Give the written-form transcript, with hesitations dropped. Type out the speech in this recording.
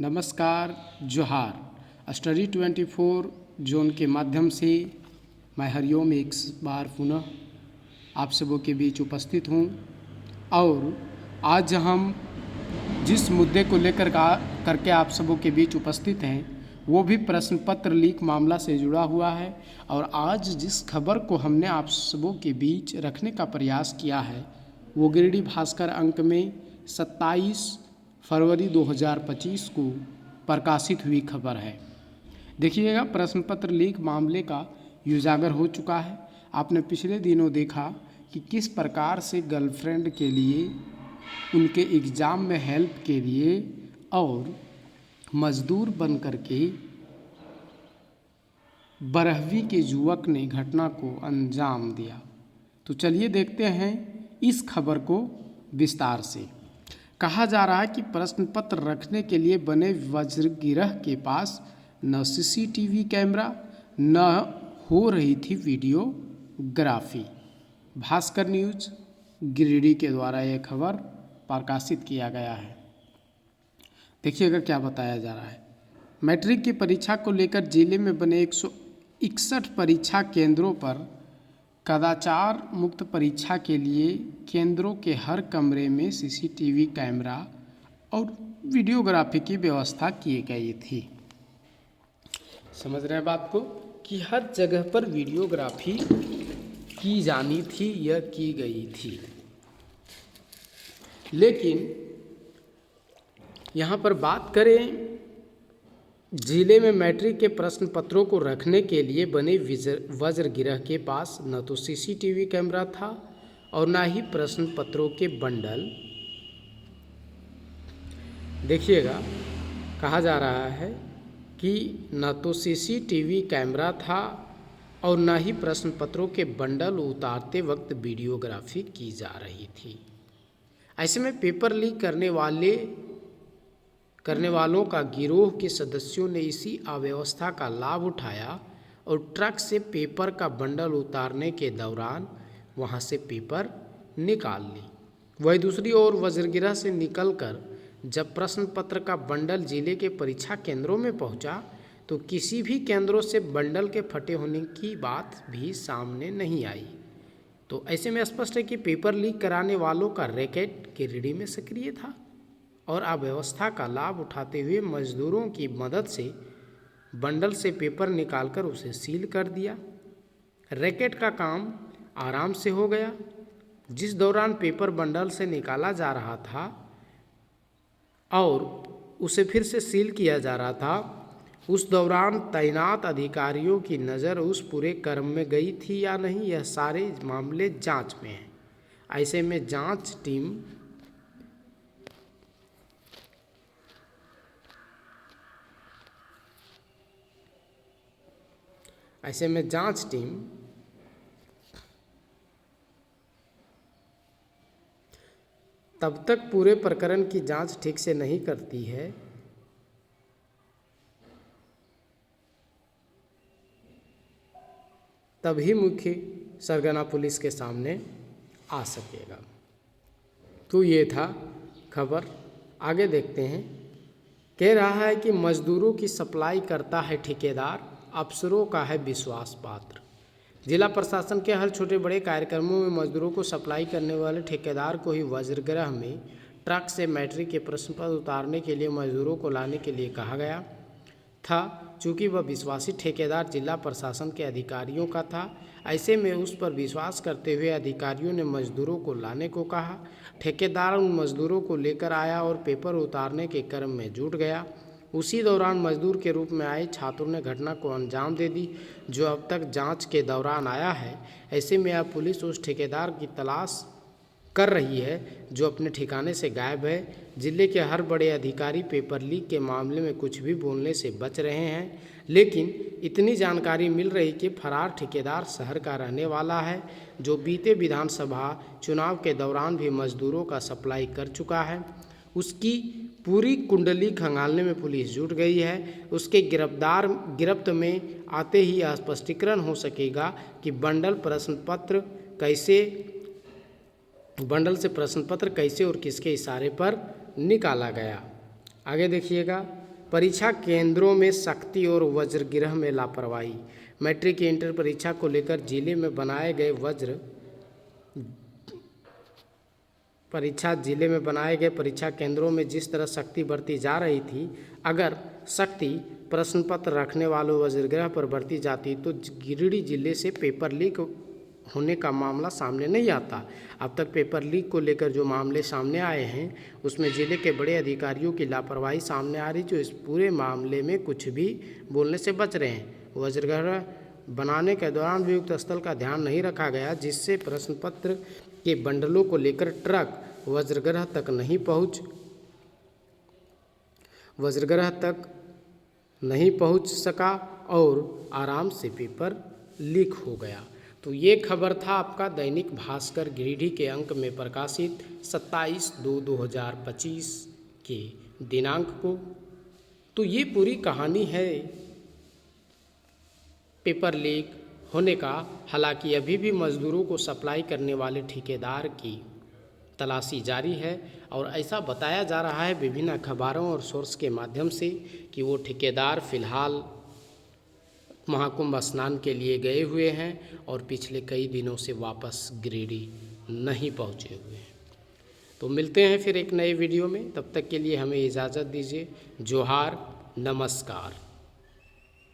नमस्कार, जोहार। Study 24 zone के माध्यम से मैं हरिओम एक बार पुनः आप सबों के बीच उपस्थित हूँ और आज हम जिस मुद्दे को लेकर करके आप सबों के बीच उपस्थित हैं वो भी प्रश्न पत्र लीक मामला से जुड़ा हुआ है। और आज जिस खबर को हमने आप सबों के बीच रखने का प्रयास किया है वो गिरिडीह भास्कर अंक में 27 फरवरी 2025 को प्रकाशित हुई खबर है। देखिएगा, प्रश्न पत्र लीक मामले का उजागर हो चुका है। आपने पिछले दिनों देखा कि किस प्रकार से गर्लफ्रेंड के लिए, उनके एग्ज़ाम में हेल्प के लिए और मजदूर बन कर के 12वीं के युवक ने घटना को अंजाम दिया। तो चलिए देखते हैं इस खबर को विस्तार से। कहा जा रहा है कि प्रश्न पत्र रखने के लिए बने वज्रगिरह के पास न सीसीटीवी कैमरा न हो रही थी वीडियोग्राफी। भास्कर न्यूज गिरिडीह के द्वारा यह खबर प्रकाशित किया गया है। देखिएगा क्या बताया जा रहा है। मैट्रिक की परीक्षा को लेकर जिले में बने 161 परीक्षा केंद्रों पर कदाचार मुक्त परीक्षा के लिए केंद्रों के हर कमरे में सीसीटीवी कैमरा और वीडियोग्राफी की व्यवस्था की गई थी। समझ रहे हैं बात को कि हर जगह पर वीडियोग्राफी की जानी थी या की गई थी। लेकिन यहाँ पर बात करें, जिले में मैट्रिक के प्रश्न पत्रों को रखने के लिए बने वज्रगिरह के पास न तो सीसीटीवी कैमरा था और न ही प्रश्न पत्रों के बंडल। देखिएगा, कहा जा रहा है कि न तो सीसीटीवी कैमरा था और न ही प्रश्न पत्रों के बंडल उतारते वक्त वीडियोग्राफी की जा रही थी। ऐसे में पेपर लीक करने वालों का गिरोह के सदस्यों ने इसी अव्यवस्था का लाभ उठाया और ट्रक से पेपर का बंडल उतारने के दौरान वहां से पेपर निकाल ली। वही दूसरी ओर वज्रगिरह से निकलकर जब प्रश्न पत्र का बंडल जिले के परीक्षा केंद्रों में पहुंचा तो किसी भी केंद्रों से बंडल के फटे होने की बात भी सामने नहीं आई। तो ऐसे में स्पष्ट है कि पेपर लीक कराने वालों का रैकेट गिरिडीह में सक्रिय था और अव्यवस्था का लाभ उठाते हुए मजदूरों की मदद से बंडल से पेपर निकालकर उसे सील कर दिया। रैकेट का काम आराम से हो गया। जिस दौरान पेपर बंडल से निकाला जा रहा था और उसे फिर से सील किया जा रहा था, उस दौरान तैनात अधिकारियों की नज़र उस पूरे क्रम में गई थी या नहीं, यह सारे मामले जांच में हैं। ऐसे में जांच टीम तब तक पूरे प्रकरण की जांच ठीक से नहीं करती है तभी मुख्य सरगना पुलिस के सामने आ सकेगा। तो ये था खबर। आगे देखते हैं। कह रहा है कि मजदूरों की सप्लाई करता है ठेकेदार, अफसरों का है विश्वास पात्र। जिला प्रशासन के हर छोटे बड़े कार्यक्रमों में मजदूरों को सप्लाई करने वाले ठेकेदार को ही वज्रगिरह में ट्रक से मैट्रिक के प्रश्न पत्र उतारने के लिए मजदूरों को लाने के लिए कहा गया था। चूँकि वह विश्वासी ठेकेदार जिला प्रशासन के अधिकारियों का था, ऐसे में उस पर विश्वास करते हुए अधिकारियों ने मजदूरों को लाने को कहा। ठेकेदार उन मजदूरों को लेकर आया और पेपर उतारने के क्रम में जुट गया। उसी दौरान मजदूर के रूप में आए छात्रों ने घटना को अंजाम दे दी, जो अब तक जांच के दौरान आया है। ऐसे में अब पुलिस उस ठेकेदार की तलाश कर रही है जो अपने ठिकाने से गायब है। जिले के हर बड़े अधिकारी पेपर लीक के मामले में कुछ भी बोलने से बच रहे हैं, लेकिन इतनी जानकारी मिल रही कि फरार ठेकेदार शहर का रहने वाला है, जो बीते विधानसभा चुनाव के दौरान भी मजदूरों का सप्लाई कर चुका है। उसकी पूरी कुंडली खंगालने में पुलिस जुट गई है। उसके गिरफ्त में आते ही स्पष्टीकरण हो सकेगा कि बंडल से प्रश्न पत्र कैसे और किसके इशारे पर निकाला गया। आगे देखिएगा, परीक्षा केंद्रों में सख्ती और वज्रगृह में लापरवाही। मैट्रिक इंटर परीक्षा को लेकर जिले में बनाए गए परीक्षा केंद्रों में जिस तरह सख्ती बरती जा रही थी, अगर सख्ती प्रश्न पत्र रखने वालों वज्रगृह पर बरती जाती तो गिरिडीह जिले से पेपर लीक होने का मामला सामने नहीं आता। अब तक पेपर लीक को लेकर जो मामले सामने आए हैं उसमें जिले के बड़े अधिकारियों की लापरवाही सामने आ रही, जो इस पूरे मामले में कुछ भी बोलने से बच रहे हैं। वज्रगृह बनाने के दौरान वियुक्त स्थल का ध्यान नहीं रखा गया, जिससे प्रश्न पत्र के बंडलों को लेकर ट्रक वज्रगृह तक नहीं पहुंच सका और आराम से पेपर लीक हो गया। तो ये खबर था आपका दैनिक भास्कर गिरिडीह के अंक में प्रकाशित 27/2/2025 के दिनांक को। तो ये पूरी कहानी है पेपर लीक होने का। हालांकि अभी भी मजदूरों को सप्लाई करने वाले ठेकेदार की तलाशी जारी है और ऐसा बताया जा रहा है विभिन्न अखबारों और सोर्स के माध्यम से कि वो ठेकेदार फ़िलहाल महाकुंभ स्नान के लिए गए हुए हैं और पिछले कई दिनों से वापस गिरिडीह नहीं पहुंचे हुए हैं। तो मिलते हैं फिर एक नए वीडियो में, तब तक के लिए हमें इजाज़त दीजिए। जोहार, नमस्कार।